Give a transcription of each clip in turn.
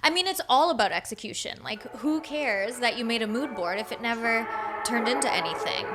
I mean, it's all about execution. Like, who cares that you made a mood board if it never turned into anything?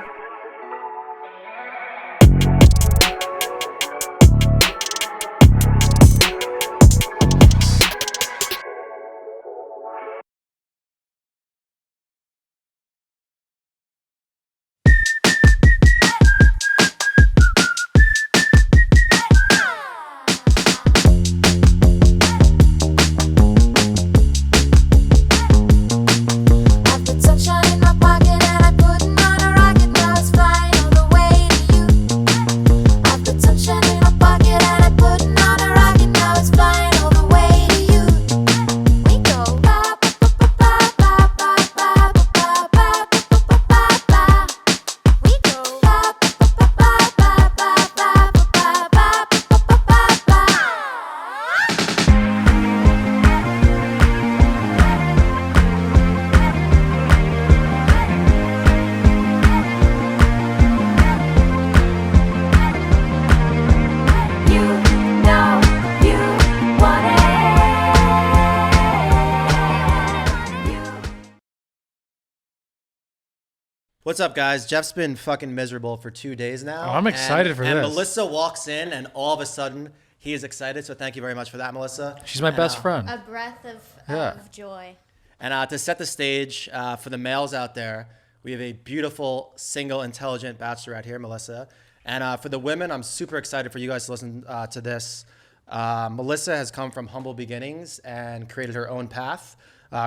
What's up, guys? Jeff's been fucking miserable for 2 days now. Oh, I'm excited for this. And Melissa walks in, and all of a sudden, he is excited. So thank you very much for that, Melissa. She's my best friend. A breath of joy. And to set the stage for the males out there, we have a beautiful, single, intelligent bachelorette here, Melissa. And for the women, I'm super excited for you guys to listen to this. Melissa has come from humble beginnings and created her own path.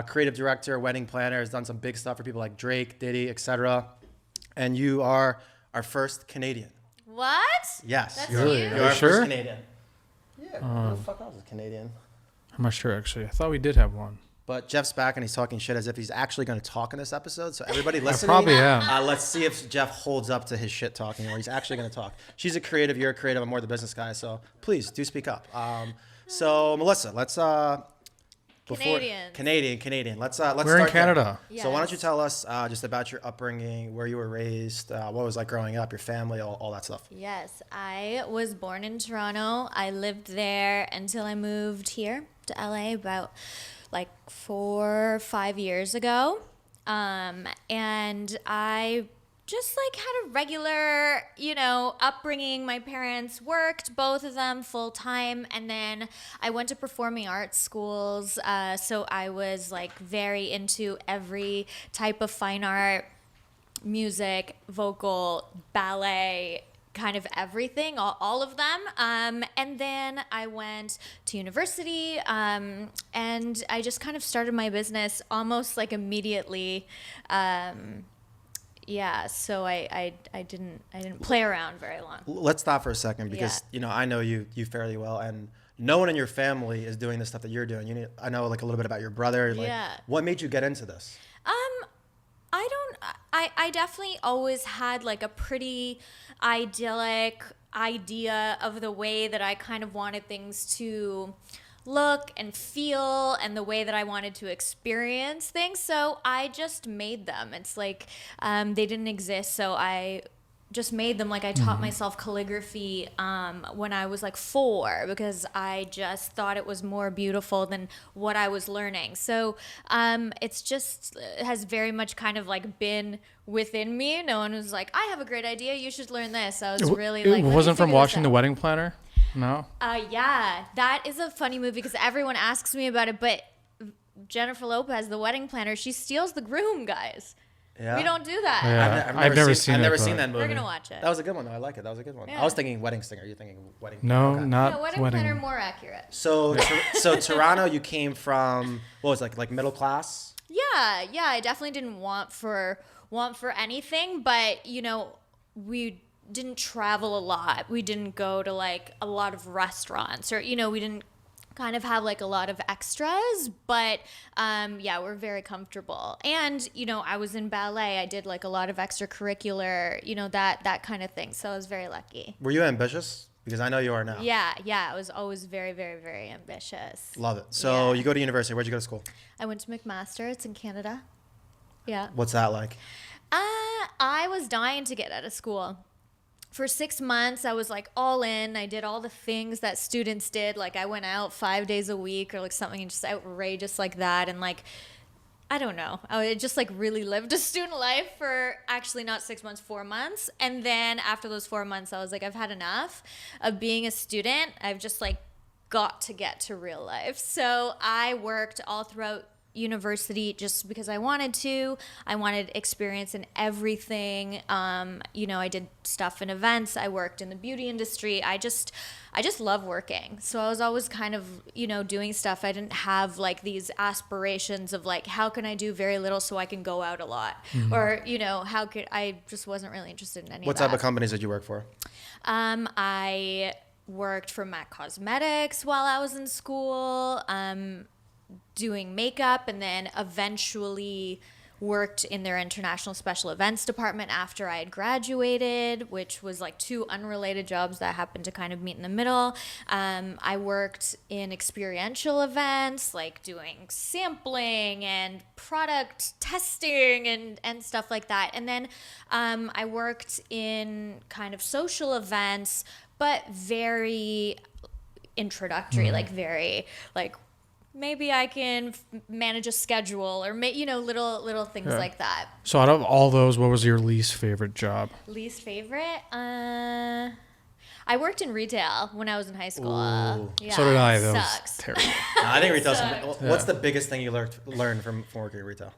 Creative director, wedding planner, has done some big stuff for people like Drake, Diddy, etc. And you are our first Canadian. What? Yes. That's Really? you? You're our sure? first Canadian. Yeah, who the fuck else is Canadian? I'm not sure, actually. I thought we did have one. But Jeff's back and he's talking shit as if he's actually going to talk in this episode. So everybody listening, probably am. Let's see if Jeff holds up to his shit talking or he's actually going to talk. She's a creative, you're a creative, I'm more the business guy. So please do speak up. So Melissa, let's Canadian. Let's We're start in Canada. There. So why don't you tell us just about your upbringing, where you were raised, what it was like growing up, your family, all that stuff. Yes, I was born in Toronto. I lived there until I moved here to LA about like 4 or 5 years ago. And I just like had a regular, upbringing. My parents worked, both of them full time. And then I went to performing arts schools. So I was like very into every type of fine art, music, vocal, ballet, kind of everything, all of them. And then I went to university, and I just kind of started my business almost like immediately. So I didn't play around very long. Let's stop for a second because I know you fairly well, and no one in your family is doing the stuff that you're doing. I know like a little bit about your brother. Like, what made you get into this? I definitely always had like a pretty idyllic idea of the way that I kind of wanted things to look and feel and the way that I wanted to experience things. So I just made them. It's like they didn't exist. So I just made them. Like I taught myself calligraphy when I was like 4 because I just thought it was more beautiful than what I was learning. So it's just has very much kind of like been within me. No one was like, I have a great idea, you should learn this. I was really like, it wasn't from watching The Wedding Planner? No? Yeah, that is a funny movie because everyone asks me about it, but Jennifer Lopez, the wedding planner, she steals the groom, guys. Yeah. We don't do that. Yeah. I've never seen that movie. We're going to watch it. That was a good one, though. I like it. That was a good one. Yeah. I was thinking Wedding Singer. You're thinking Wedding No, okay. not wedding planner more accurate. So Toronto, you came from, what was it, like middle class? Yeah, I definitely didn't want for anything, but, we didn't travel a lot. We didn't go to like a lot of restaurants or, we didn't kind of have like a lot of extras, but we're very comfortable. And, I was in ballet. I did like a lot of extracurricular, that kind of thing. So I was very lucky. Were you ambitious? Because I know you are now. Yeah. I was always very, very, very ambitious. Love it. So you go to university. Where'd you go to school? I went to McMaster. It's in Canada. Yeah. What's that like? I was dying to get out of school. for 6 months, I was like all in. I did all the things that students did. Like I went out 5 days a week or like something just outrageous like that. And like, I don't know. I just like really lived a student life for actually not 6 months, 4 months. And then after those 4 months, I was like, I've had enough of being a student. I've just like got to get to real life. So I worked all throughout university just because I wanted to. I wanted experience in everything. I did stuff in events. I worked in the beauty industry. I just love working. So I was always kind of, doing stuff. I didn't have like these aspirations of like, how can I do very little so I can go out a lot? Or, how could I just wasn't really interested in any What of that. type of companies did you work for? I worked for MAC Cosmetics while I was in school. Doing makeup, and then eventually worked in their international special events department after I had graduated, which was like two unrelated jobs that happened to kind of meet in the middle. I worked in experiential events, like doing sampling and product testing and stuff like that. And then I worked in kind of social events, but very introductory, like very like, maybe I can manage a schedule or little things like that. So out of all those, what was your least favorite job? Least favorite? I worked in retail when I was in high school. Ooh. Yeah, So did I. That sucks. was terrible. I think retail's. Sucked. What's the biggest thing you learned from working in retail?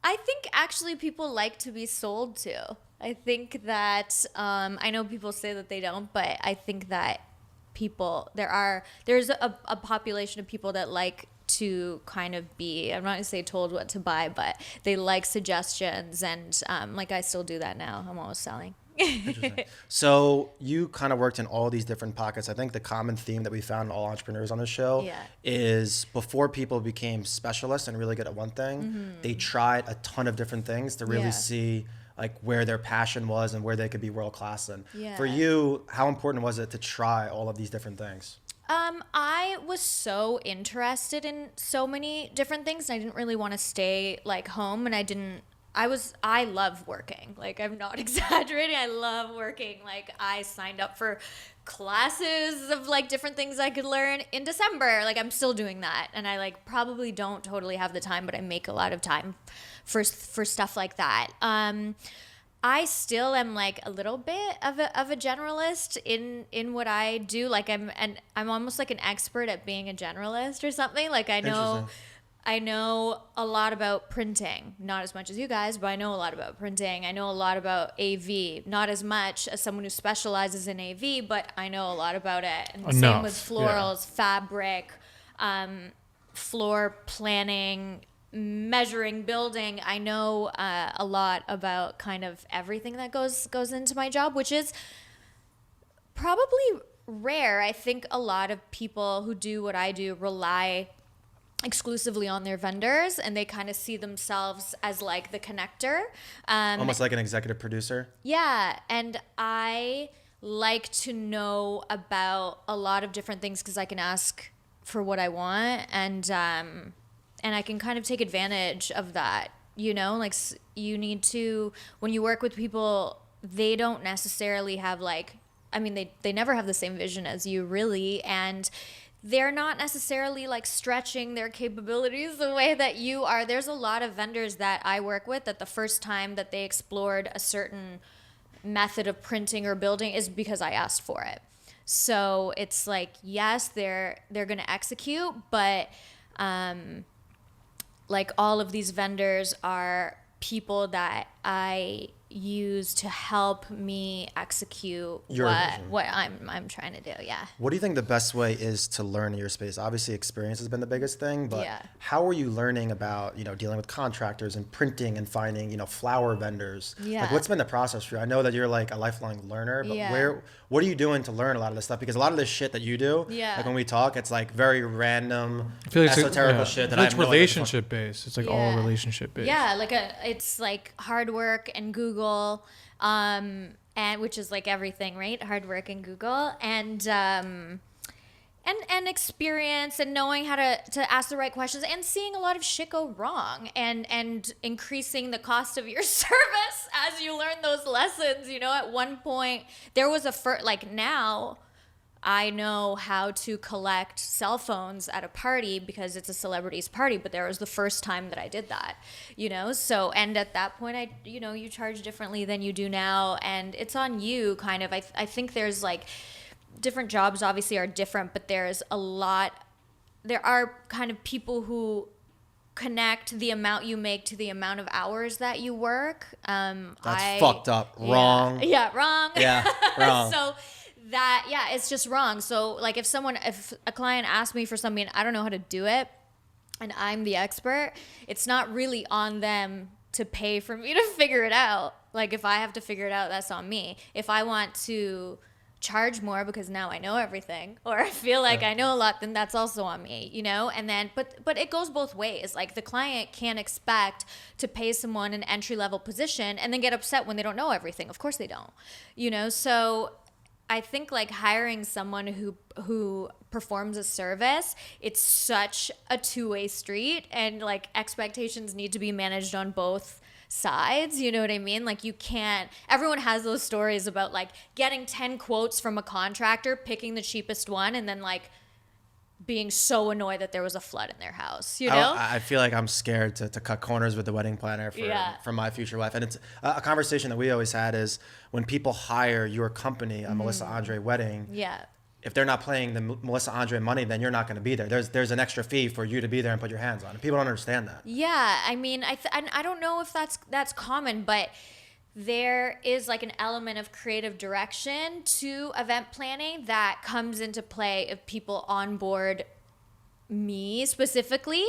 I think actually people like to be sold to. I think that I know people say that they don't, but I think that there's a population of people that like to kind of be, I'm not gonna say told what to buy, but they like suggestions, and like I still do that now. I'm always selling. Interesting. So you kind of worked in all these different pockets. I think the common theme that we found in all entrepreneurs on this show is before people became specialists and really good at one thing, they tried a ton of different things to really see like where their passion was and where they could be world class in. For you, how important was it to try all of these different things? I was so interested in so many different things. I didn't really want to stay like home, and I love working. Like, I'm not exaggerating. I love working. Like, I signed up for classes of like different things I could learn in December. Like, I'm still doing that. And I like probably don't totally have the time, but I make a lot of time for stuff like that. I still am like a little bit of a generalist in what I do. Like I'm almost like an expert at being a generalist or something. Like I know a lot about printing, not as much as you guys, but I know a lot about printing. I know a lot about AV, not as much as someone who specializes in AV, but I know a lot about it. And same with florals, fabric, floor planning, measuring, building. I know a lot about kind of everything that goes into my job, which is probably rare. I think a lot of people who do what I do rely exclusively on their vendors, and they kind of see themselves as like the connector. Almost like an executive producer. Yeah, and I like to know about a lot of different things because I can ask for what I want, and I can kind of take advantage of that. Like you need to, when you work with people, they don't necessarily have like, I mean, they never have the same vision as you really, and they're not necessarily like stretching their capabilities the way that you are. There's a lot of vendors that I work with that the first time that they explored a certain method of printing or building is because I asked for it. So it's like, yes, they're going to execute, but like all of these vendors are people that I use to help me execute what I'm trying to do. Yeah. What do you think the best way is to learn in your space? Obviously, experience has been the biggest thing, but how are you learning about, dealing with contractors and printing and finding, flower vendors? Yeah. Like, what's been the process for you? I know that you're like a lifelong learner, but what are you doing to learn a lot of this stuff? Because a lot of this shit that you do, like when we talk, it's like very random, I feel like esoterical shit that I have it's no idea. relationship based. It's like all relationship based. Yeah, it's like hard work and Google, and which is like everything, right? Hard work and Google, and and experience and knowing how to ask the right questions and seeing a lot of shit go wrong and increasing the cost of your service as you learn those lessons. You know, at one point there was like now I know how to collect cell phones at a party because it's a celebrity's party, but there was the first time that I did that, you know? So, and at that point you charge differently than you do now, and it's on you kind of. I think there's like different jobs obviously are different, but there are kind of people who connect the amount you make to the amount of hours that you work. That's fucked up. Wrong. Yeah, wrong. Yeah, wrong. So it's just wrong. So like if a client asks me for something and I don't know how to do it and I'm the expert, it's not really on them to pay for me to figure it out. Like if I have to figure it out, that's on me. If I want to charge more because now I know everything, or I feel like I know a lot, then that's also on me, you know? And then, but it goes both ways. Like the client can't expect to pay someone an entry level position and then get upset when they don't know everything. Of course they don't, you know? So I think like hiring someone who performs a service, it's such a two-way street, and like expectations need to be managed on both sides. You know what I mean? Like you can't, everyone has those stories about like getting 10 quotes from a contractor, picking the cheapest one, and then like being so annoyed that there was a flood in their house, you know? I feel like I'm scared to cut corners with the wedding planner for my future wife. And it's a conversation that we always had is when people hire your company, a Melissa Andre wedding, if they're not paying the Melissa Andre money, then you're not going to be there. There's an extra fee for you to be there and put your hands on it. People don't understand that. Yeah, I mean, I don't know if that's common, but there is like an element of creative direction to event planning that comes into play if people onboard me specifically.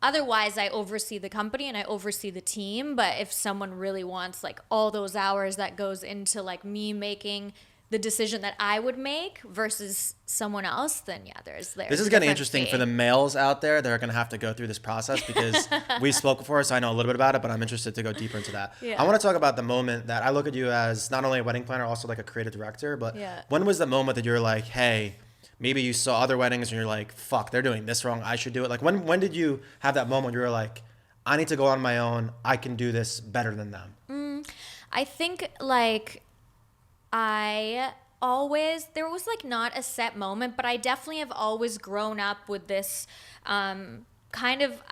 Otherwise, I oversee the company and I oversee the team. But if someone really wants like all those hours that goes into like me making the decision that I would make versus someone else, then there's This is getting interesting for the males out there that are going to have to go through this process because we spoke before, so I know a little bit about it, but I'm interested to go deeper into that. I want to talk about the moment that I look at you as not only a wedding planner, also like a creative director, but when was the moment that you're like, hey, maybe you saw other weddings and you're like, fuck, they're doing this wrong, I should do it. Like when did you have that moment where you were like, I need to go on my own, I can do this better than them? I think like there was like not a set moment, but I definitely have always grown up with this kind of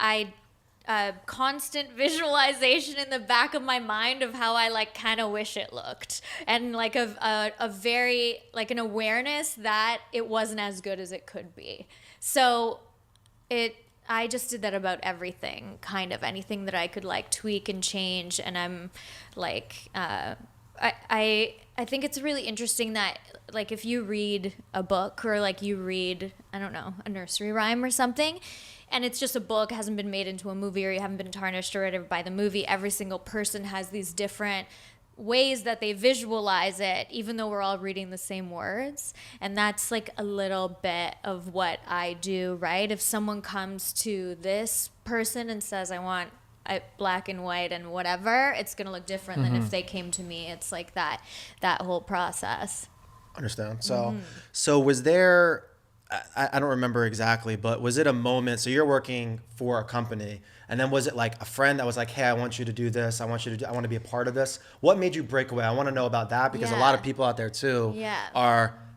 constant visualization in the back of my mind of how I like kind of wish it looked, and like a very like an awareness that it wasn't as good as it could be. So I just did that about everything, kind of anything that I could like tweak and change, and I'm like I think it's really interesting that like if you read a book or like you read, I don't know, a nursery rhyme or something, and it's just a book, hasn't been made into a movie or you haven't been tarnished or whatever by the movie, every single person has these different ways that they visualize it, even though we're all reading the same words. And that's like a little bit of what I do, right? If someone comes to this person and says, I want black and white and whatever, it's going to look different than if they came to me. It's like that whole process. Understand. So was there, I don't remember exactly, but was it a moment, so you're working for a company, and then was it like a friend that was like, hey, I want you to do this, I want to be a part of this? What made you break away? I want to know about that, because a lot of people out there too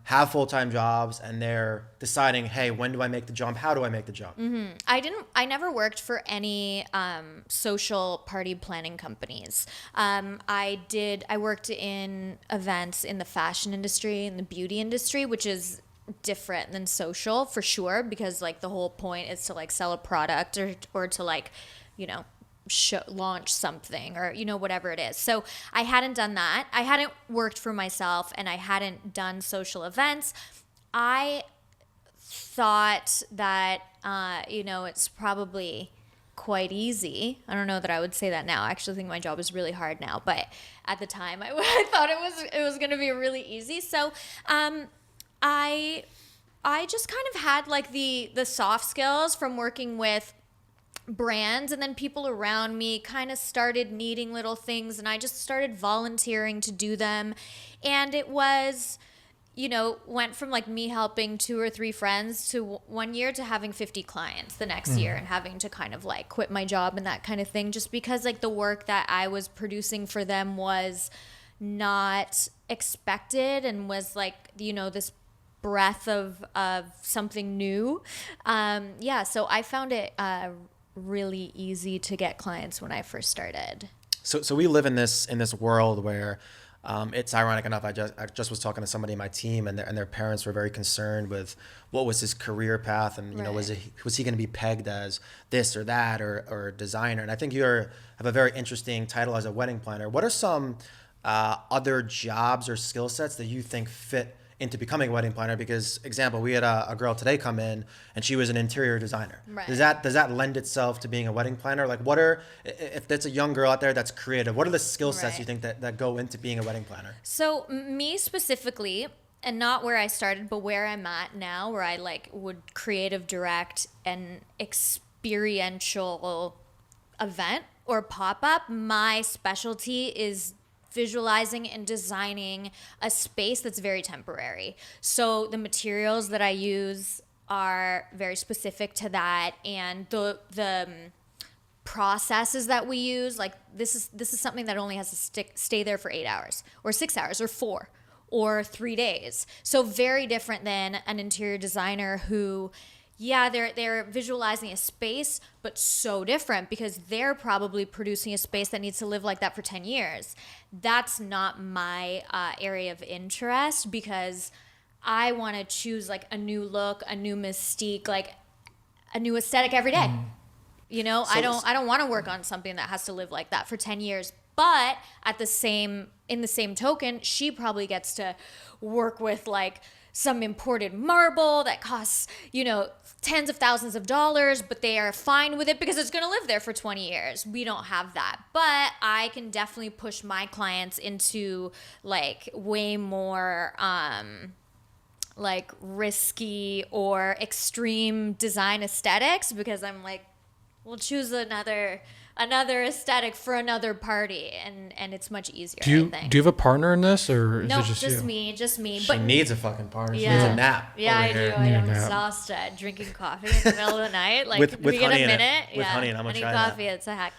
have full-time jobs and they're deciding, hey, when do I make the jump? How do I make the jump? I never worked for any social party planning companies. I worked in events in the fashion industry, in the beauty industry, which is different than social for sure, because like the whole point is to like sell a product or to like, you know, launch something or, you know, whatever it is. So I hadn't done that. I hadn't worked for myself and I hadn't done social events. I thought that, you know, it's probably quite easy. I don't know that I would say that now. I actually think my job is really hard now, but at the time I thought it was going to be really easy. So, I just kind of had like the soft skills from working with brands, and then people around me kind of started needing little things and I just started volunteering to do them. And it was, went from like me helping 2 or 3 friends to 1 year to having 50 clients the next year, and having to kind of like quit my job and that kind of thing, just because like the work that I was producing for them was not expected and was like, this breath of something new. So I found it really easy to get clients when I first started. So we live in this world where it's ironic enough. I just was talking to somebody in my team, and their parents were very concerned with what was his career path, and was he going to be pegged as this or that or designer. And I think you have a very interesting title as a wedding planner. What are some other jobs or skill sets that you think fit into becoming a wedding planner? Because example, we had a girl today come in and she was an interior designer. Right. Does that lend itself to being a wedding planner? Like if there's a young girl out there that's creative, what are the skill sets you think that go into being a wedding planner? So me specifically, and not where I started, but where I'm at now, where I like would creative direct an experiential event or pop-up, my specialty is visualizing and designing a space that's very temporary. So the materials that I use are very specific to that, and the processes that we use, like this is something that only has to stay there for 8 hours or 6 hours or 4 or 3 days. So very different than an interior designer who, they're visualizing a space, but so different because they're probably producing a space that needs to live like that for 10 years. That's not my area of interest, because I want to choose like a new look, a new mystique, like a new aesthetic every day. I don't want to work on something that has to live like that for 10 years. But in the same token, she probably gets to work with like some imported marble that costs, tens of thousands of dollars, but they are fine with it because it's going to live there for 20 years. We don't have that. But I can definitely push my clients into like way more like risky or extreme design aesthetics, because I'm like, we'll choose another aesthetic for another party, and it's much easier. Do you have a partner in this, or is no, it just you? just me. She needs a fucking partner. She needs a nap. Yeah, I here. do. I am exhausted. Drinking coffee in the middle of the night. Like, with we get honey a in it. minute. With honey, and I'm gonna try that. coffee. It's a hack.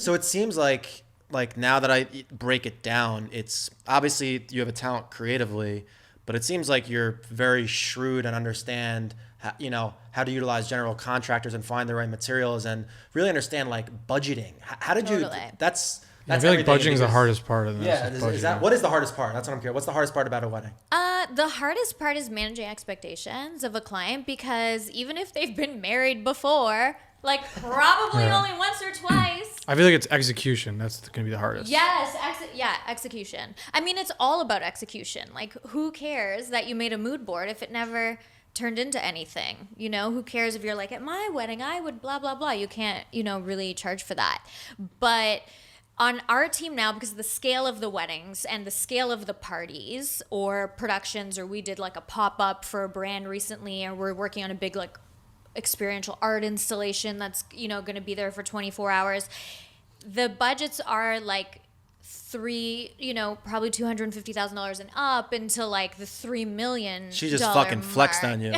So it seems like now that I break it down, it's obviously you have a talent creatively, but it seems like you're very shrewd and understand how to utilize general contractors and find the right materials and really understand like budgeting. How did you? That's I feel like budgeting is the hardest part of this. Yeah, what is the hardest part? That's what I'm curious. What's the hardest part about a wedding? The hardest part is managing expectations of a client, because even if they've been married before, like probably only once or twice. I feel like it's execution. That's going to be the hardest. Yes, execution. I mean, it's all about execution. Like, who cares that you made a mood board if it never turned into anything? Who cares if you're like, at my wedding I would blah blah blah. You can't really charge for that. But on our team now, because of the scale of the weddings and the scale of the parties or productions, or we did like a pop-up for a brand recently, and we're working on a big like experiential art installation that's going to be there for 24 hours. The budgets are like probably $250,000 and up into like the $3 million. She just fucking flexed on you.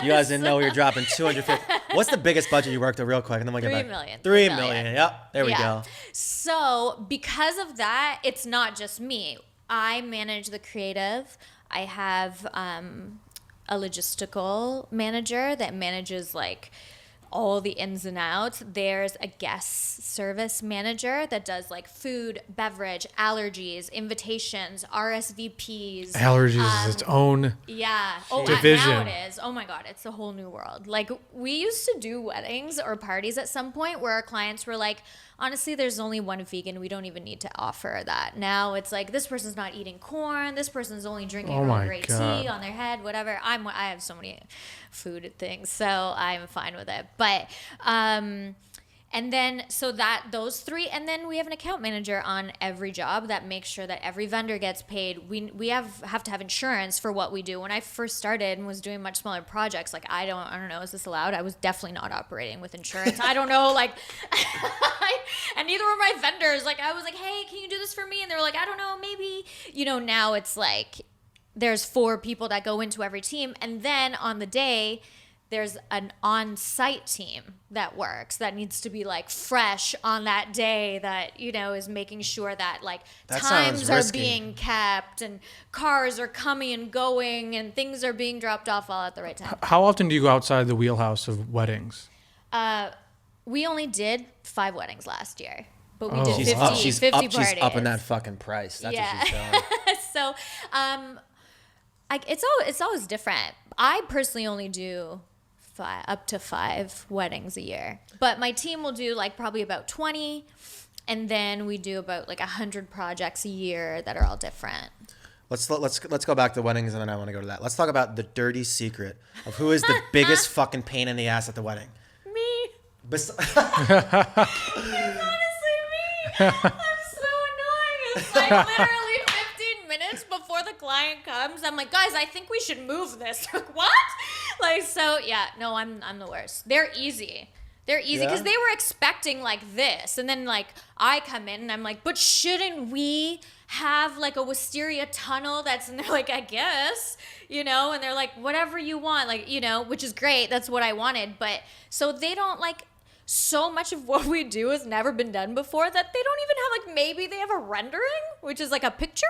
You guys didn't know we were dropping 250. What's the biggest budget you worked with, real quick? And then we'll get back. 3 million. 3 million. Yep. There we go. So because of that, it's not just me. I manage the creative. I have a logistical manager that manages like all the ins and outs. There's a guest service manager that does like food, beverage, allergies, invitations, RSVPs. Allergies is its own division. Now it is. Oh my God, it's a whole new world. Like, we used to do weddings or parties at some point where our clients were like, honestly, there's only one vegan. We don't even need to offer that. Now it's like, this person's not eating corn. This person's only drinking Earl Grey tea on their head, whatever. I have so many food things, so I'm fine with it. But, and then, so that, those three, and then we have an account manager on every job that makes sure that every vendor gets paid. We have to have insurance for what we do. When I first started and was doing much smaller projects, like, I don't know, is this allowed? I was definitely not operating with insurance. I don't know, like, and neither were my vendors. Like, I was like, hey, can you do this for me? And they were like, I don't know, maybe, now it's like, there's 4 people that go into every team. And then on the day, there's an on-site team that works that needs to be like fresh on that day, that, you know, is making sure that like That times sounds are risky. being kept and cars are coming and going and things are being dropped off all at the right time. How often do you go outside the wheelhouse of weddings? We only did 5 weddings last year, but we Oh. did She's 50, up. She's 50 up. parties. She's up in that fucking price. That's Yeah. what she's doing. So, it's always different. I personally only do up to 5 weddings a year, but my team will do like probably about 20, and then we do about like 100 projects a year that are all different. Let's go back to weddings, and then I want to go to that. Let's talk about the dirty secret of who is the biggest fucking pain in the ass at the wedding. Me. Bes- It's honestly me. I'm so annoying. It's like literally 15 minutes before the client comes, I'm like, guys, I think we should move this. Like, what? Like, so yeah, no, I'm the worst. They're easy. They're easy because Yeah? they were expecting like this, and then like I come in and I'm like, but shouldn't we have like a wisteria tunnel that's, and they're like, I guess, you know, and they're like, whatever you want, like, you know, which is great. That's what I wanted. But so they don't like, so much of what we do has never been done before that they don't even have like, maybe they have a rendering, which is like a picture,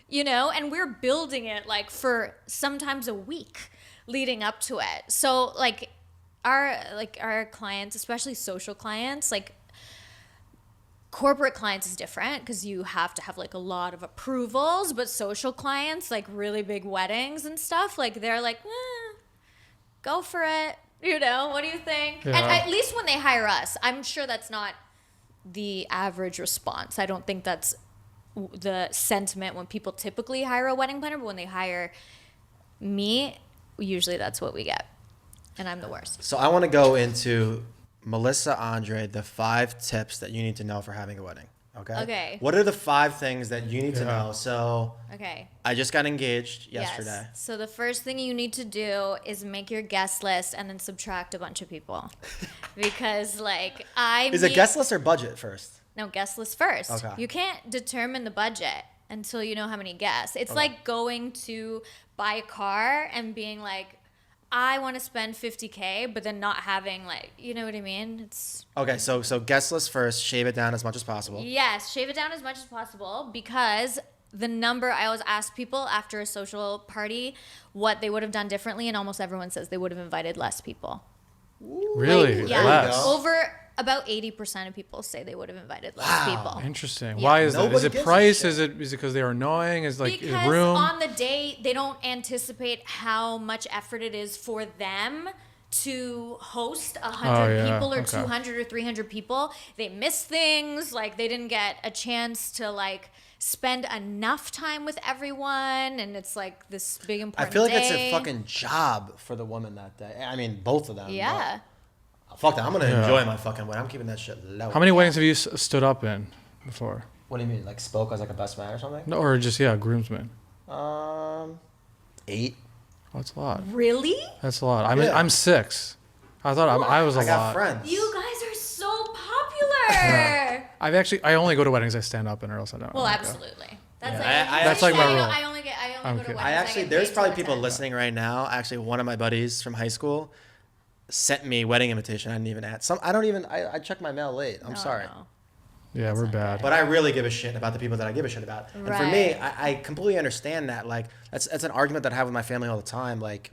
you know, and we're building it like for sometimes a week leading up to it. So like our clients, especially social clients, like corporate clients is different because you have to have like a lot of approvals, but social clients, like really big weddings and stuff, like they're like, go for it. You know, what do you think? Yeah. And at least when they hire us, I'm sure that's not the average response. I don't think that's the sentiment when people typically hire a wedding planner, but when they hire me, usually that's what we get. And I'm the worst. So I want to go into Melissa Andre, the 5 tips that you need to know for having a wedding. Okay. Okay. What are the 5 things that you need to know? So Okay. I just got engaged yesterday. Yes. So the first thing you need to do is make your guest list and then subtract a bunch of people. Because like Is it guest list or budget first? No, guest list first. Okay. You can't determine the budget until you know how many guests. It's like going to buy a car and being like, I want to spend $50K, but then not having like, you know what I mean? It's Okay, so guest list first, shave it down as much as possible. yes, shave it down as much as possible, because the number, I always ask people after a social party what they would have done differently, and almost everyone says they would have invited less people. Really? Yeah, Less? over about 80% of people say they would have invited less people. Interesting. Yeah. Why is that? Is Nobody it gives a price? shit. Is it because they are annoying? Is like Because room? on the day, they don't anticipate how much effort it is for them to host 100 Oh, yeah. people or Okay. 200 or 300 people. They miss things, like they didn't get a chance to like spend enough time with everyone, and it's like this big I important feel like day. it's a fucking job for the woman that day. I mean, both of them. Yeah. but fuck that. I'm going to Yeah. enjoy my fucking wedding. I'm keeping that shit low. How many weddings have you stood up in before? What do you mean? Like spoke as like a best man or something? No, or just groomsmen. 8. Oh, that's a lot. Really? That's a lot. Yeah. I'm 6. I thought I was a I got lot. friends. You guys are so popular. I only go to weddings I stand up in, or else I don't. Well, go. absolutely. That's Yeah, like, That's like my rule. I only go to Okay. weddings. I actually, get there's paid probably to people attend. listening right now. Actually, one of my buddies from high school sent me wedding invitation. I didn't even add. I checked my mail late. I'm No, sorry. no. Yeah, we're bad. But I really give a shit about the people that I give a shit about. And for me, I completely understand that. Like, that's an argument that I have with my family all the time. Like,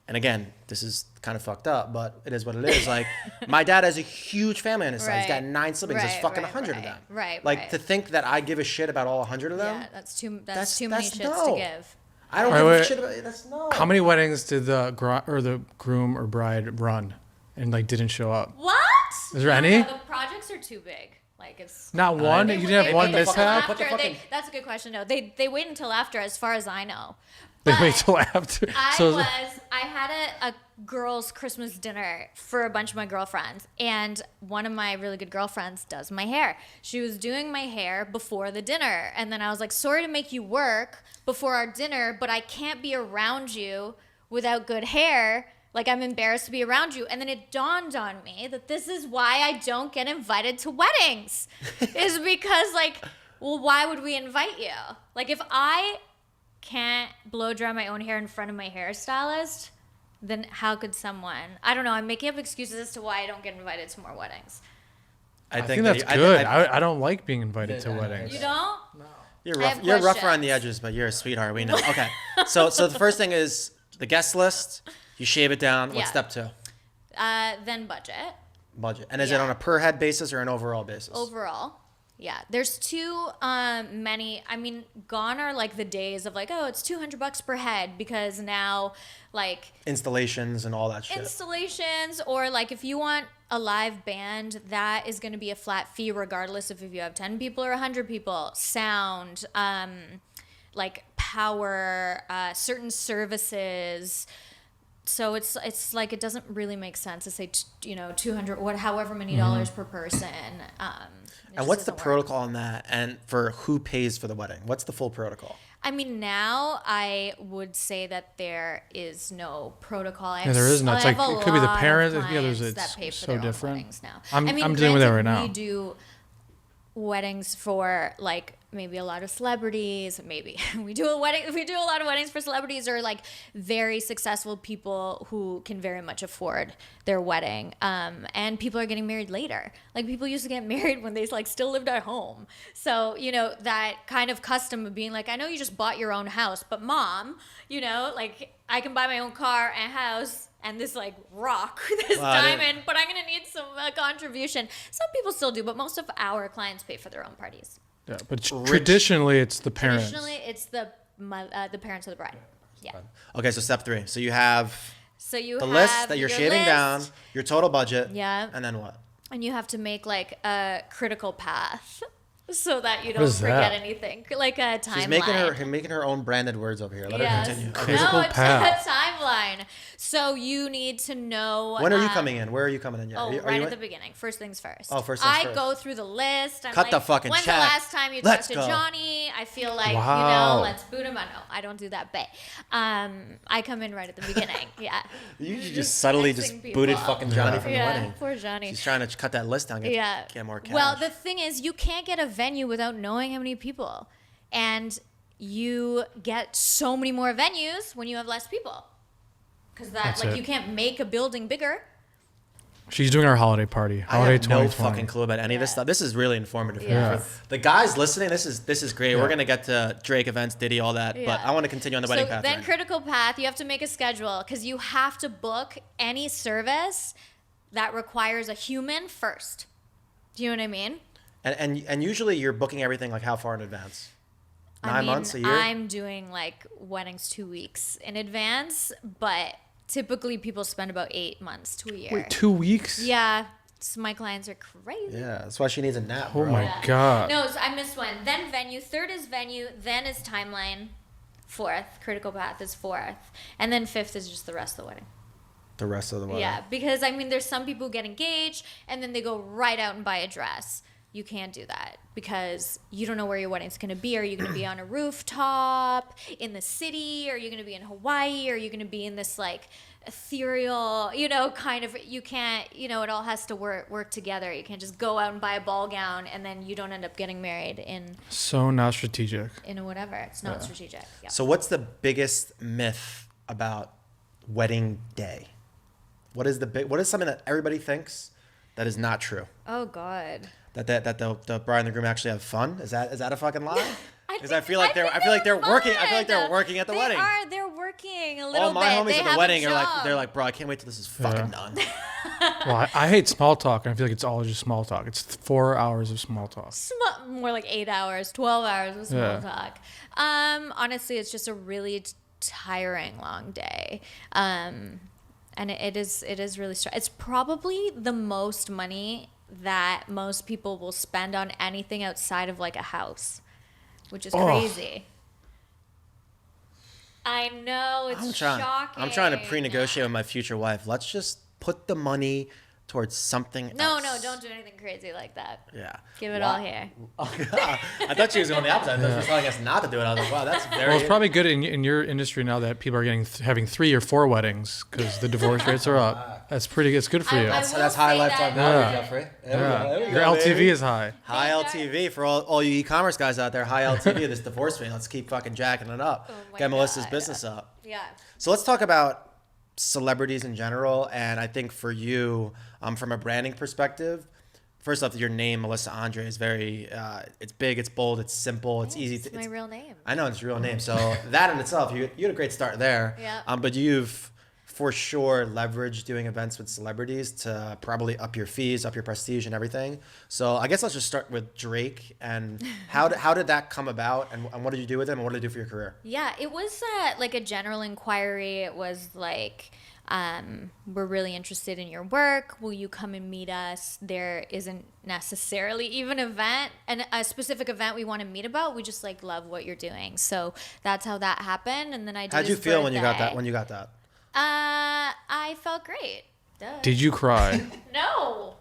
and again, this is kind of fucked up, but it is what it is. Like, my dad has a huge family on his side. He's got 9 siblings. There's fucking 100 of them. Right. Like, to think that I give a shit about all 100 of them, Yeah, that's too many that's shits no. to give. I don't Wait, give a wait. shit about that's no. How many weddings did the groom or bride run and like didn't show up? What? Is there any? The projects are too big. Like it's. Not one. They You wait- didn't have they one wait until mishap. Put the after. fucking- That's a good question. No, they wait until after, as far as I know. They But wait till after. I had a girls' Christmas dinner for a bunch of my girlfriends, and one of my really good girlfriends does my hair. She was doing my hair before the dinner, and then I was like, sorry to make you work before our dinner, but I can't be around you without good hair. Like, I'm embarrassed to be around you. And then it dawned on me that this is why I don't get invited to weddings. Is because, like, well, why would we invite you? Like, if I can't blow dry my own hair in front of my hairstylist, then how could someone? I don't know. I'm making up excuses as to why I don't get invited to more weddings. I think that's good. I don't like being invited to weddings. You don't? You're I have rough. You're rough questions. around the edges, but you're a sweetheart. We know. Okay. So the first thing is the guest list. You shave it down. What's Yeah. step 2? Then budget. Budget. And is it Yeah. on a per head basis or an overall basis? Overall. Yeah, there's too many. I mean, gone are like the days of like, oh, it's $200 per head, because now like Installations and all that shit. installations, or like if you want a live band, that is going to be a flat fee regardless of if you have 10 people or 100 people. Sound, like power, certain services. So it's like, it doesn't really make sense to say 200 however many dollars per person. And what's the protocol on that? And for who pays for the wedding? What's the full protocol? I mean, now I would say that there is no protocol. Yeah, there is not. It's like, it could be the parents. Yeah, there's that pay for so their own different. weddings now. I'm I mean, dealing with that granted, right now. We do weddings for like maybe a lot of celebrities. Maybe we do a lot of weddings for celebrities, or like very successful people who can very much afford their wedding. And people are getting married later. Like, people used to get married when they like still lived at home. So, that kind of custom of being like, I know you just bought your own house, but mom, like, I can buy my own car and house and this like rock, this diamond, but I'm gonna need some contribution. Some people still do, but most of our clients pay for their own parties. Yeah, but traditionally it's the parents. Traditionally, it's the parents of the bride. Yeah. Okay, so step 3. So you have So you the have list that you're your shaving list, down, your total budget. Yeah. And then what? and you have to make like a critical path so that you What don't is forget that? anything, like a timeline. She's making her own branded words over here. Let her continue. Critical no, it's path. a timeline. So you need to know. When are you coming in? Where are you coming in? Oh, Are you right in? at the beginning. First things first. Oh, first things I first. go through the list. I'm Cut like, the fucking when's check. the last time you Let's talked to go. Johnny? I feel like, Wow. let's boot him out. No, I don't do that bit. I come in right at the beginning. Yeah. You just subtly just texting booted people. fucking Johnny from the Yeah, wedding. poor Johnny. She's trying to cut that list down. Get more cash. Well, the thing is, you can't get a venue without knowing how many people. And you get so many more venues when you have less people. Because That's it. you can't make a building bigger. She's doing our holiday party. I Holiday have no 2020. fucking clue about any of this Yeah. stuff. This is really informative. Yeah. For the guys listening, this is great. Yeah. We're gonna get to Drake events, Diddy, all that. But Yeah. I want to continue on the wedding So path. then right? critical path, you have to make a schedule because you have to book any service that requires a human first. Do you know what I mean? And usually you're booking everything like how far in advance? 9 months, a year? I'm doing like weddings 2 weeks in advance, but typically people spend about 8 months to a year. Wait, 2 weeks? Yeah. So my clients are crazy. Yeah, that's why she needs a nap. Oh bro. my Yeah. God. No, so I missed one. Then venue. Third is venue. Then is timeline. Fourth, critical path is fourth. And then fifth is just the rest of the wedding. The rest of the wedding. Yeah, because I mean, there's some people who get engaged and then they go right out and buy a dress. You can't do that because you don't know where your wedding's going to be. Are you going to be on a rooftop in the city? Are you going to be in Hawaii? Are you going to be in this like ethereal, kind of, you can't, it all has to work together. You can't just go out and buy a ball gown and then you don't end up getting married in So not strategic. a whatever. It's not strategic. Yeah. So what's the biggest myth about wedding day? What is something that everybody thinks that is not true? Oh God. That the bride and the groom actually have fun? Is that a fucking lie? Because I think- feel like they're working. I feel like they're working at the wedding. They're working a little All my bit. homies They at the have a wedding are like, job. they're like, bro, I can't wait till this is fucking done. Well, I hate small talk, and I feel like it's all just small talk. It's 4 hours of small talk. More like 8 hours, 12 hours of small Yeah. talk. Honestly, it's just a really tiring long day. And it is really it's probably the most money that most people will spend on anything outside of like a house, which is crazy. I know, it's shocking. I'm trying to pre-negotiate with my future wife. Let's just put the money towards something No, else. don't do anything crazy like that. Yeah. Give it all here. I thought she was going the opposite. I thought she was telling us not to do it. I was like, wow, that's very. Well, it's probably good in your industry now that people are having 3 or 4 weddings because the divorce rates are up. That's pretty. It's good for you. I That's will high say lifetime that- value, Jeffrey. There we Your go, LTV baby. is high. High LTV for all you e-commerce guys out there. High LTV of this divorce rate. Let's keep fucking jacking it up. Oh my Get Melissa's God. business up. Yeah. So let's talk about celebrities in general. And I think for you, from a branding perspective, first off, your name, Melissa Andre, is very, it's big, it's bold, it's simple, it's easy. It's my real name. I know it's your real name. So that in itself, you had a great start there. Yeah. But you've for sure leveraged doing events with celebrities to probably up your fees, up your prestige and everything. So I guess let's just start with Drake and how did that come about and what did you do with him and what did it do for your career? Yeah, it was like a general inquiry. It was like, we're really interested in your work. Will you come and meet us? There isn't necessarily even a specific event we want to meet about. We just like love what you're doing. So that's how that happened. And then I did How'd you his feel when you got birthday. that? When you got that? I felt great. Duh. Did you cry? No.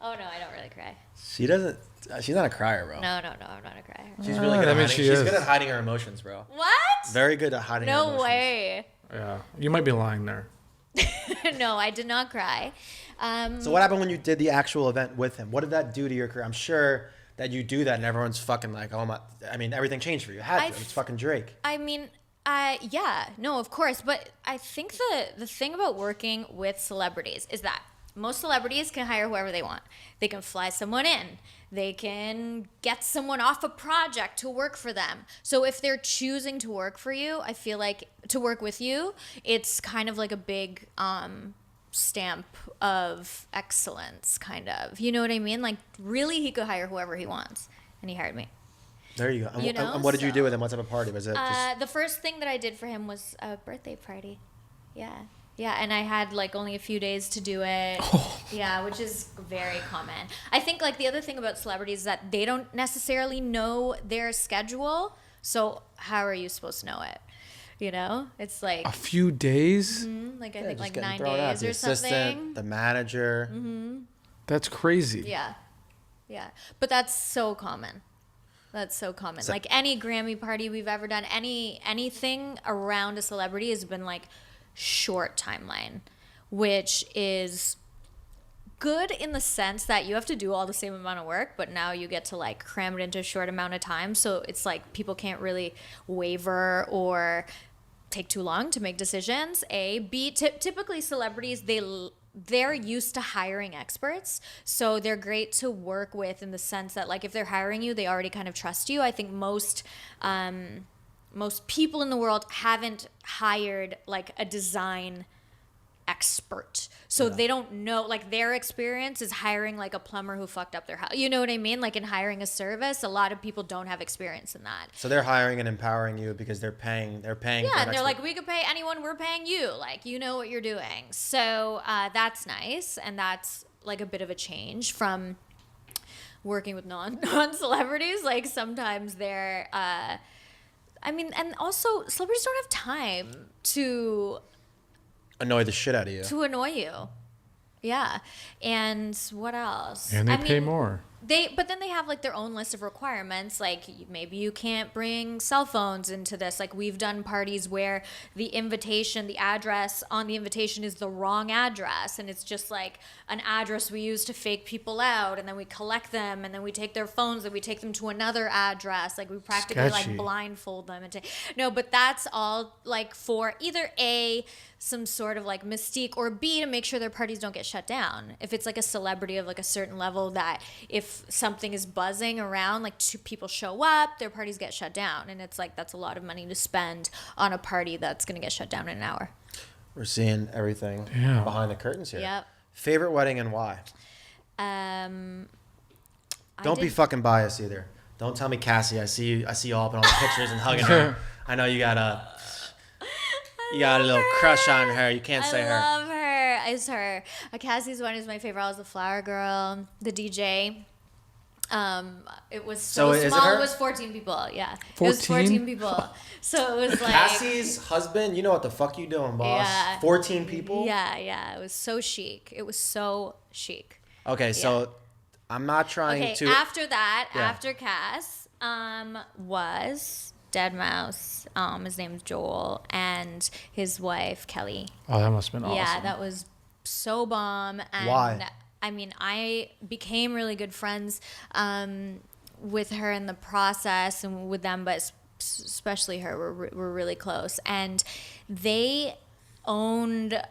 Oh no, I don't really cry. She doesn't. She's not a crier, bro. No, I'm not a crier. She's really good. I At mean, hiding, she she's is. good at hiding her emotions, bro. What? Very good at hiding her No emotions. way. Yeah, you might be lying there. No, I did not cry. So what happened when you did the actual event with him? What did that do to your career? I'm sure that you do that and everyone's fucking like, oh my. I mean, everything changed for you. It had to. It's fucking Drake. I mean, yeah, no, of course. But I think the thing about working with celebrities is that most celebrities can hire whoever they want. They can fly someone in. They can get someone off a project to work for them. So if they're choosing to work for you, I feel like to work with you, it's kind of like a big stamp of excellence, kind of. You know what I mean? Like, really, he could hire whoever he wants. And he hired me. There you go. And, You know, and what did you so- do with him? What type of party was it? Just The first thing that I did for him was a birthday party. Yeah. Yeah, and I had like only a few days to do it. Yeah, which is very common. I think like the other thing about celebrities is that they don't necessarily know their schedule. So how are you supposed to know it? You know? It's like A few days? like I yeah, think just like getting 9 thrown out. days The or assistant, something. the manager. That's crazy. Yeah. Yeah. But that's so common. That's so common. So- Like any Grammy party we've ever done, anything around a celebrity has been like short timeline, which is good in the sense that you have to do all the same amount of work, but now you get to like cram it into a short amount of time. So it's like people can't really waver or take too long to make decisions. A, B, typically celebrities, they're used to hiring experts, so they're great to work with in the sense that like if they're hiring you, they already kind of trust you. I think most people in the world haven't hired like a design expert, so they don't know, like their experience is hiring like a plumber who fucked up their house. You know what I mean? Like in hiring a service, a lot of people don't have experience in that. So they're hiring and empowering you because they're paying. Yeah, for and an they're expert. like, we could pay anyone, we're paying you. Like, you know what you're doing. So that's nice, and that's like a bit of a change from working with non-celebrities. Like sometimes they're, I mean, and also celebrities don't have time to annoy the shit out of you. annoy you. Yeah. And what else? And they I pay mean, more. But then they have like their own list of requirements. Like maybe you can't bring cell phones into this. Like we've done parties where the address on the invitation is the wrong address, and it's just like an address we use to fake people out, and then we collect them, and then we take their phones and we take them to another address. Like we practically Sketchy. like blindfold them and no, but that's all like for either A, some sort of like mystique, or B, to make sure their parties don't get shut down. If it's like a celebrity of like a certain level, that if something is buzzing around, like two people show up, their parties get shut down, and it's like that's a lot of money to spend on a party that's gonna get shut down in an hour. We're seeing everything Yeah. behind the curtains here. Yep. Favorite wedding and why? Don't be fucking biased either. Don't tell me Cassie. I see you all up in all the pictures and hugging her. I know you got a little crush on her. You can't say I her. love her. It's her. Cassie's one is my favorite. I was the flower girl, the DJ. It was So so is it small. her? It was 14 people. Yeah, it was 14? 14 people. So it was like Cassie's husband, you know what the fuck you doing, boss? Yeah. 14 people? Yeah. It was so chic. It was so chic. Okay, so I'm not trying Okay, to. after that, Yeah. after Cass, was Dead Mouse. His name's Joel, and his wife Kelly. Oh, that must have been awesome. Yeah, that was so bomb. And Why? I mean, I became really good friends with her in the process and with them, but especially her. We're really close, and they owned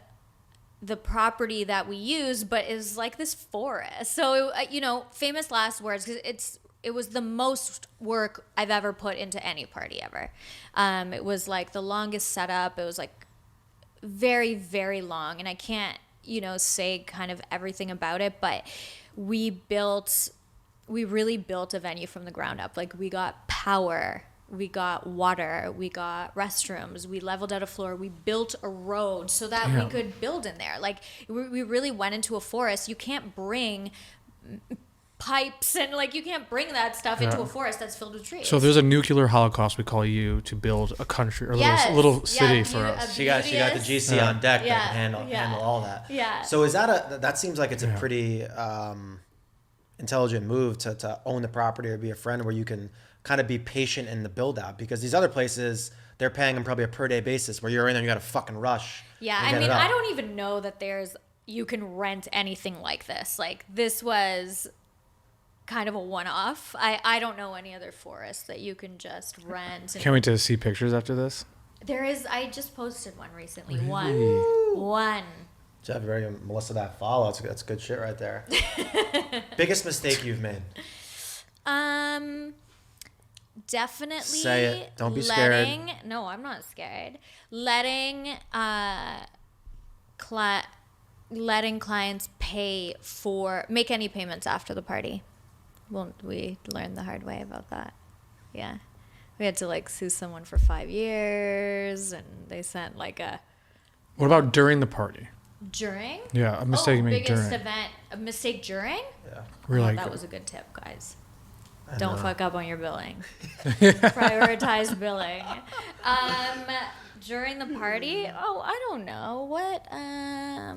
the property that we use, but is like this forest. So famous last words, because it was the most work I've ever put into any party ever. It was like the longest setup. It was like very, very long, and I can't say kind of everything about it, but we really built a venue from the ground up. Like, we got power, we got water, we got restrooms, we leveled out a floor, we built a road so that we could build in there. Like, we really went into a forest. You can't bring pipes and you can't bring that stuff into a forest that's filled with trees. So if there's a nuclear holocaust, we call you to build a country or a Yes. little city Yeah, for us. She got the GC on deck Yeah, that can handle all that. Yeah. So is that seems like it's a pretty intelligent move to own the property or be a friend where you can kind of be patient in the build out, because these other places, they're paying them probably a per day basis where you're in there and you got to fucking rush. Yeah, and I get mean, it up. I don't even know that you can rent anything like this. Like, this was kind of a one-off. I don't know any other forest that you can just rent. Can't wait to see pictures after this. There is. I just posted one recently. Really? One. Jeff, very Melissa, that follow. That's good shit right there. Biggest mistake you've made? Definitely. Say it. Don't be scared. No, I'm not scared. Letting clients make any payments after the party. Well, we learned the hard way about that. Yeah. We had to sue someone for 5 years, and they sent a What about during the party? during. Yeah, a mistake you made biggest during. event, a mistake during. Yeah. We're like, That was a good tip, guys. I Don't know. fuck up on your billing. Prioritize billing. During the party, I don't know what. I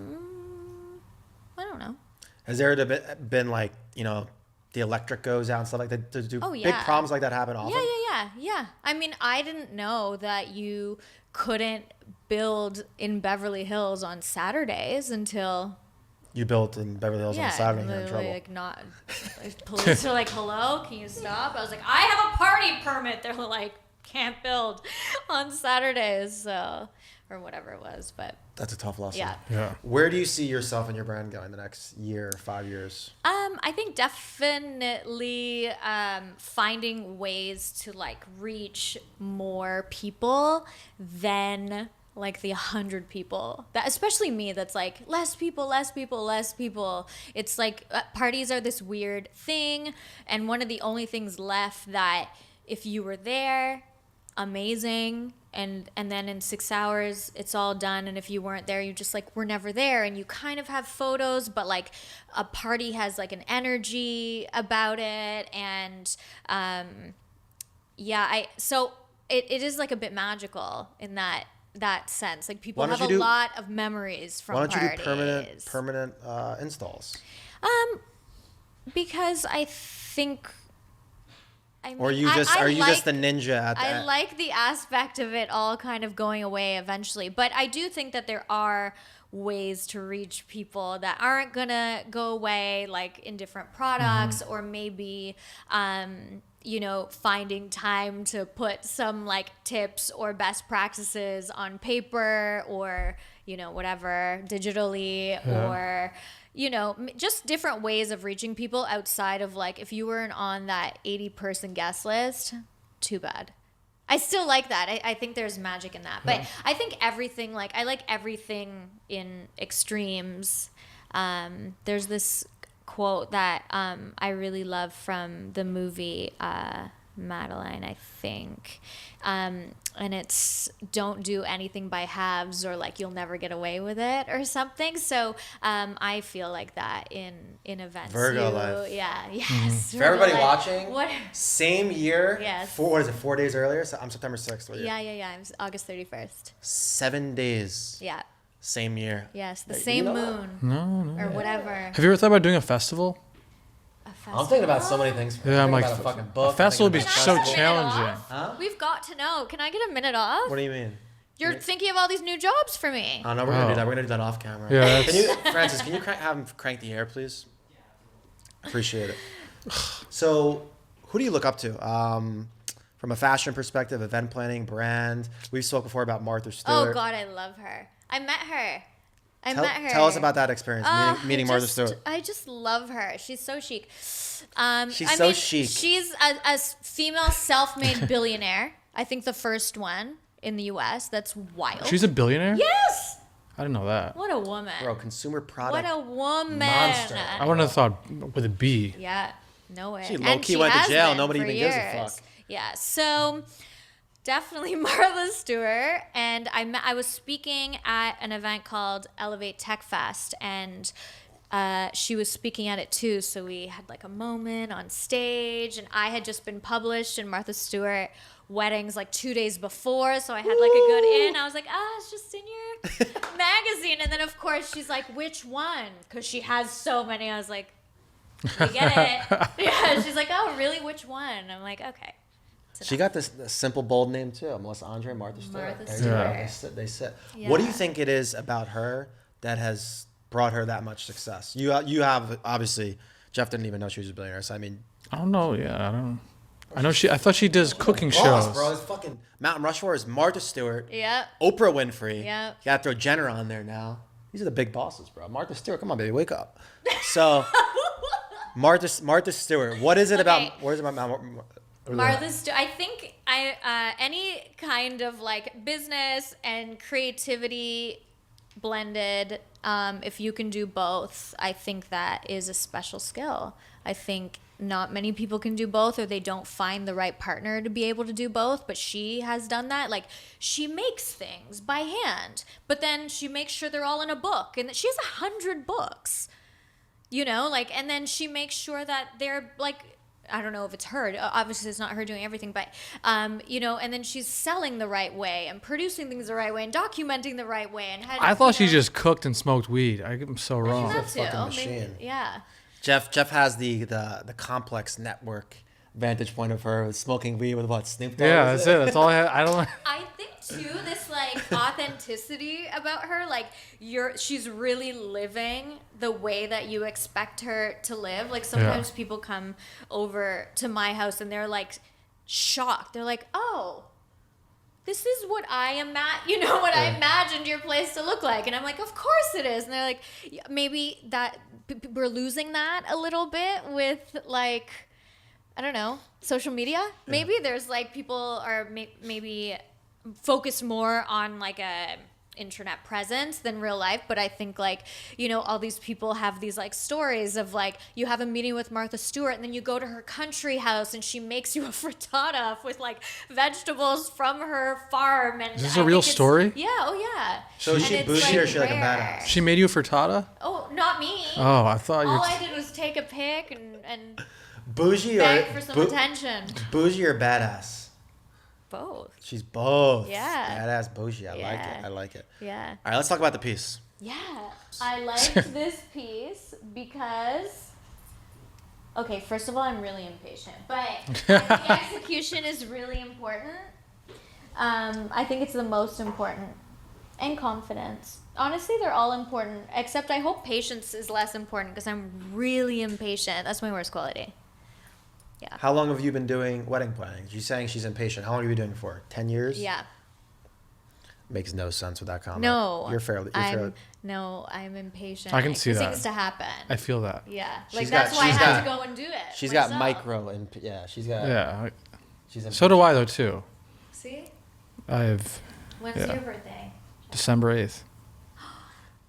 don't know. Has there been the electric goes out and stuff like that? Do big yeah. problems like that happen often? Yeah. I mean, I didn't know that you couldn't build in Beverly Hills on Saturdays until. You built in Beverly Hills on Saturday and you're in trouble. Police are like, hello, can you stop? I was like, I have a party permit. They're like, can't build on Saturdays, so, or whatever it was, but That's a tough lesson. yeah. Where do you see yourself and your brand going the next year, 5 years? I think definitely finding ways to like reach more people than like the 100 people that, especially me, that's like less people. It's like parties are this weird thing, and one of the only things left that if you were there, amazing, and then in 6 hours it's all done, and if you weren't there, you just like were never there, and you kind of have photos, but like a party has like an energy about it, and so it is like a bit magical in that sense. Like, people have a lot of memories from parties. Why don't you do permanent installs? Because I think. Or are you just the ninja at that? I like the aspect of it all kind of going away eventually, but I do think that there are ways to reach people that aren't gonna go away, like in different products, or maybe finding time to put some like tips or best practices on paper, or whatever, digitally, or just different ways of reaching people outside of like, if you weren't on that 80-person guest list, too bad. I still like that. I think there's magic in that. But I think everything, like, I like everything in extremes. There's this quote that I really love from the movie Madeline, I think. And it's don't do anything by halves, or like you'll never get away with it or something. So I feel like that in events. Virgo life. Yeah, yes. For Virgo everybody life. watching, What? same year. Yes. What is it? 4 days earlier. So I'm September 6th. What year? Yeah. I'm August 31st. 7 days. Yeah. Same year. Yes, the You same know that? moon No. or whatever. Have you ever thought about doing a festival? I'm thinking about so many things. Yeah, I'm like, about a fucking book. a festival would be I'm thinking so about a festival. challenging. Huh? We've got to know. Can I get a minute off? What do you mean? You're thinking of all these new jobs for me. Oh no, we're gonna do Oh. that. We're gonna do that off camera. Yeah, Can you, Francis? Can you have him crank the air, please? Appreciate it. So, who do you look up to? From a fashion perspective, event planning, brand. We've spoke before about Martha Stewart. Oh God, I love her. I met her. Tell us about that experience, meeting Martha Stewart. I just love her. She's so chic. She's so chic. She's a female self-made billionaire. I think the first one in the U.S. That's wild. She's a billionaire? Yes. I didn't know that. What a woman. Bro, consumer product. What a woman. monster. I wouldn't have thought with a B. Yeah, no way. She And low-key she went to has jail. been Nobody for even gives a years. fuck. Yeah, so definitely Martha Stewart. And I was speaking at an event called Elevate Tech Fest, and she was speaking at it too. So we had like a moment on stage, and I had just been published in Martha Stewart weddings like 2 days before, so I had like a good in. I was like, it's just in your magazine. And then of course she's like, which one? Because she has so many. I was like, you get it. Yeah, she's like, oh really, which one? I'm like, okay. She got this simple, bold name too. Melissa Andre, Martha Stewart. Martha There you go. Stewart. They sit. Yeah. What do you think it is about her that has brought her that much success? You have, obviously, Jeff didn't even know she was a billionaire. So I mean, I don't know. Yeah, I don't. I know she. I thought she does cooking boss, shows. bro. It's fucking Mountain Rushmore is Martha Stewart, Yep. Oprah Winfrey. Yep. You got to throw Jenner on there now. These are the big bosses, bro. Martha Stewart, come on, baby, wake up. So, Martha Stewart. What is it about? What is it about Martha Stewart. I think any kind of like business and creativity blended, if you can do both, I think that is a special skill. I think not many people can do both, or they don't find the right partner to be able to do both, but she has done that. Like, she makes things by hand, but then she makes sure they're all in a book, and she has 100 books, you know, like, and then she makes sure that they're like, I don't know if it's her. Obviously, it's not her doing everything, but, you know, and then she's selling the right way and producing things the right way and documenting the right way. And I thought she just cooked and smoked weed. I'm so wrong. That She's a fucking too. machine. Maybe, yeah. Jeff has the complex network vantage point of her smoking weed with what, Snoop Dogg? Yeah, is that's it. That's all I had. I don't. I think too, this like authenticity about her, like she's really living the way that you expect her to live. Like sometimes people come over to my house and they're like shocked. They're like, oh, this is what I imagined your place to look like. And I'm like, of course it is. And they're like, maybe that we're losing that a little bit with like, I don't know, social media. Maybe there's like people are maybe focus more on like a internet presence than real life. But I think like, you know, all these people have these like stories of like, you have a meeting with Martha Stewart and then you go to her country house and she makes you a frittata with like vegetables from her farm. And Is this a real story? Yeah. Oh yeah. So is And she it's, bougie or is she like a rare. badass? She made you a frittata? Oh, not me. Oh, I thought you. All I did was take a pic and Bougie beg or for some attention. bougie or badass? Both. She's both. Yeah. Badass bougie. I like Yeah. it. I like it. Yeah. All right, let's talk about the piece. Yeah. I liked this piece because, okay, first of all, I'm really impatient, but I think execution is really important. I think it's the most important. And confidence. Honestly, they're all important, except I hope patience is less important because I'm really impatient. That's my worst quality. Yeah. How long have you been doing wedding planning? She's saying she's impatient. How long have you been doing it for? 10 years? Yeah. Makes no sense with that comment. No. You're fairly. I'm impatient. I can see for that. things to happen. I feel that. Yeah. She's Like, that's got- why I she's had got- to go and do it. She's myself. got micro and yeah, she's got. Yeah. She's So do I though too. See? I have When's Yeah. your birthday? December 8th.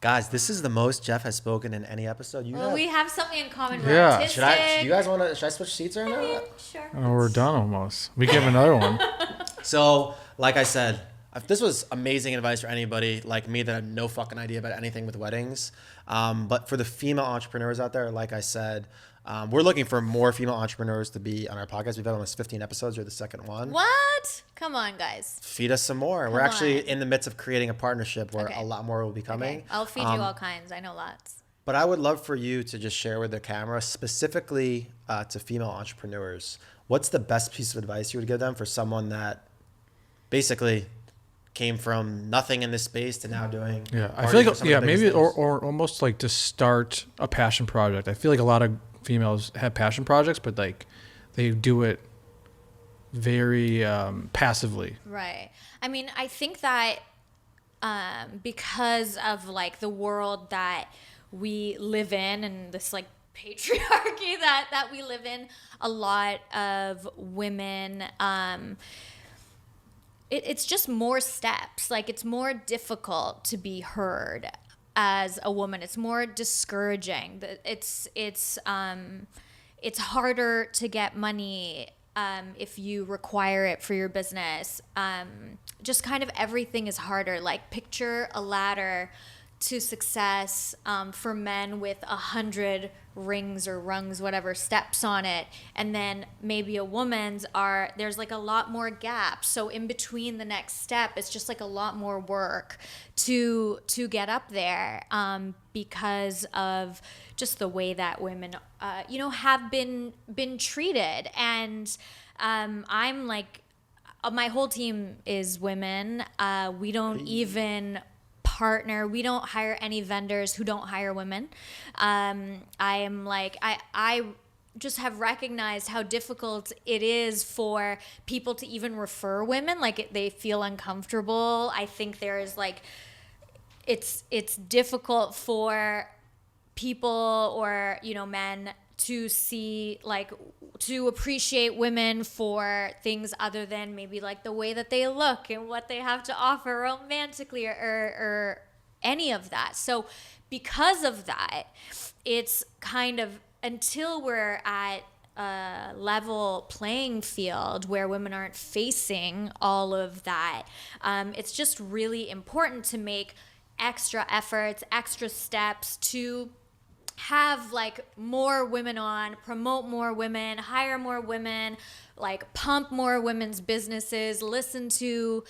Guys, this is the most Jeff has spoken in any episode. You Well, have. we have something in common. We're Yeah. artistic. You guys want to? Should I switch seats or not? Sure. Oh, we're done almost. We give another one. So, like I said, if this was amazing advice for anybody like me that had no fucking idea about anything with weddings. But for the female entrepreneurs out there, like I said, we're looking for more female entrepreneurs to be on our podcast. We've had almost 15 episodes. You're the second one. What? Come on, guys. Feed us some more. We're actually in the midst of creating a partnership where Okay. a lot more will be coming. Okay. I'll feed you all kinds. I know lots. But I would love for you to just share with the camera, specifically to female entrepreneurs, what's the best piece of advice you would give them for someone that basically came from nothing in this space to now doing. Yeah, I parties feel for like some of the maybe biggest things. or almost like to start a passion project. I feel like a lot of females have passion projects, but like they do it very passively. Right. I mean, I think that because of like the world that we live in and this like patriarchy that we live in, a lot of women, it's just more steps. Like it's more difficult to be heard as a woman. It's more discouraging. It's harder to get money if you require it for your business. Just kind of everything is harder. Like picture a ladder to success for men with 100 rings or rungs, whatever, steps on it, and then maybe a woman's there's like a lot more gaps. So in between the next step, it's just like a lot more work to get up there because of just the way that women have been treated. And I'm like, my whole team is women. We don't even partner. We don't hire any vendors who don't hire women. I just have recognized how difficult it is for people to even refer women. Like they feel uncomfortable. I think there is like, it's difficult for people or, men to see like to appreciate women for things other than maybe like the way that they look and what they have to offer romantically or any of that. So because of that, it's kind of until we're at a level playing field where women aren't facing all of that, it's just really important to make extra efforts, extra steps to have like more women on, promote more women, hire more women, like pump more women's businesses, listen to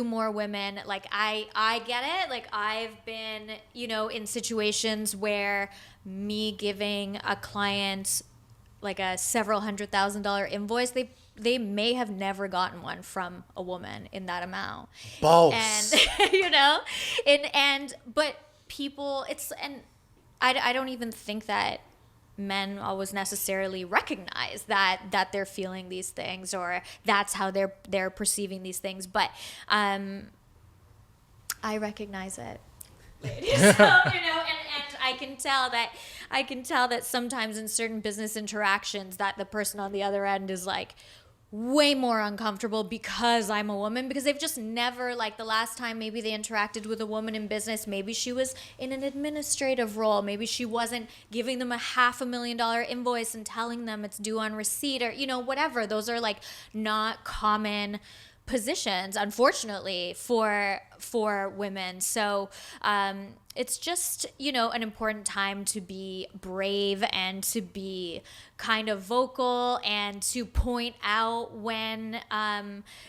more women. Like I get it. Like I've been, in situations where me giving a client like a several $100,000 invoice, they may have never gotten one from a woman in that amount. Boss. And but people, I don't even think that men always necessarily recognize that they're feeling these things or that's how they're perceiving these things. But I recognize it. So, and I can tell that sometimes in certain business interactions that the person on the other end is like way more uncomfortable because I'm a woman, because they've just never, like the last time maybe they interacted with a woman in business, maybe she was in an administrative role, maybe she wasn't giving them a $500,000 invoice and telling them it's due on receipt or whatever. Those are like not common positions, unfortunately, for women. So it's just an important time to be brave and to be kind of vocal and to point out when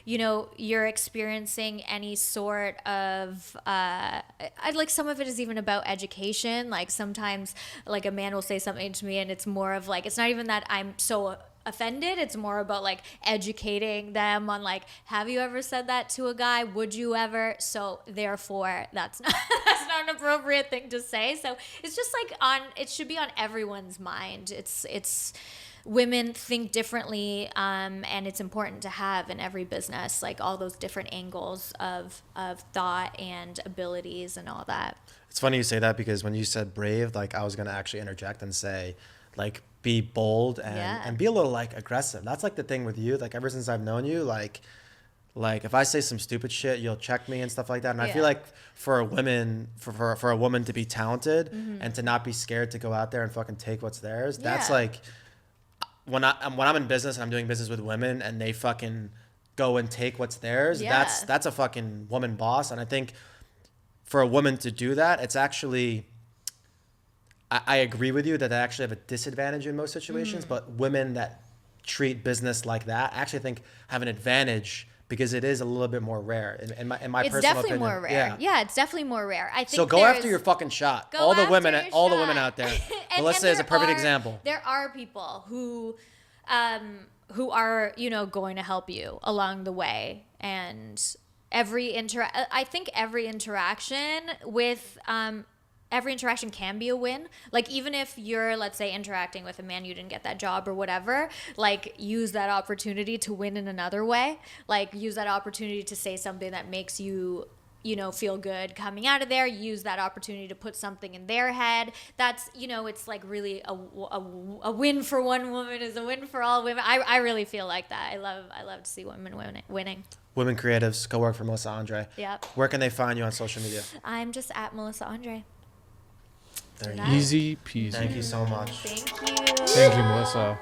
you're experiencing any sort of like some of it is even about education. Like sometimes like a man will say something to me and it's more of like, it's not even that I'm so offended, it's more about like educating them on like, have you ever said that to a guy? Would you ever? So therefore that's not an appropriate thing to say. So it's just like it should be on everyone's mind. It's women think differently, and it's important to have in every business like all those different angles of thought and abilities and all that. It's funny you say that because when you said brave, like I was gonna actually interject and say, like, be bold and be a little like aggressive. That's like the thing with you. Like ever since I've known you, like Like if I say some stupid shit, you'll check me and stuff like that. And I feel Yeah. like for a woman, for a woman to be talented and to not be scared to go out there and fucking take what's theirs, that's Yeah. like when I'm in business and I'm doing business with women and they fucking go and take what's theirs, Yeah. that's a fucking woman boss. And I think for a woman to do that, it's actually, I agree with you that they actually have a disadvantage in most situations, but women that treat business like that, I actually think have an advantage because it is a little bit more rare in my It's personal definitely opinion. more rare. Yeah, it's definitely more rare. I think So go after your fucking shot. Go All the after women, your all the shot. women out there. And Melissa is a there perfect are- example. There are people who are, going to help you along the way, and I think every interaction can be a win. Like even if you're, let's say, interacting with a man, you didn't get that job or whatever, like use that opportunity to win in another way. Like use that opportunity to say something that makes you feel good coming out of there. Use that opportunity to put something in their head. That's, it's like really a win for one woman is a win for all women. I really feel like that. I love to see women winning. Women creatives, go work for Melissa Andre. Yep. Where can they find you on social media? I'm just at Melissa Andre. There you Nice. go. Easy peasy. Thank you so much. Thank you. Thank you, Melissa.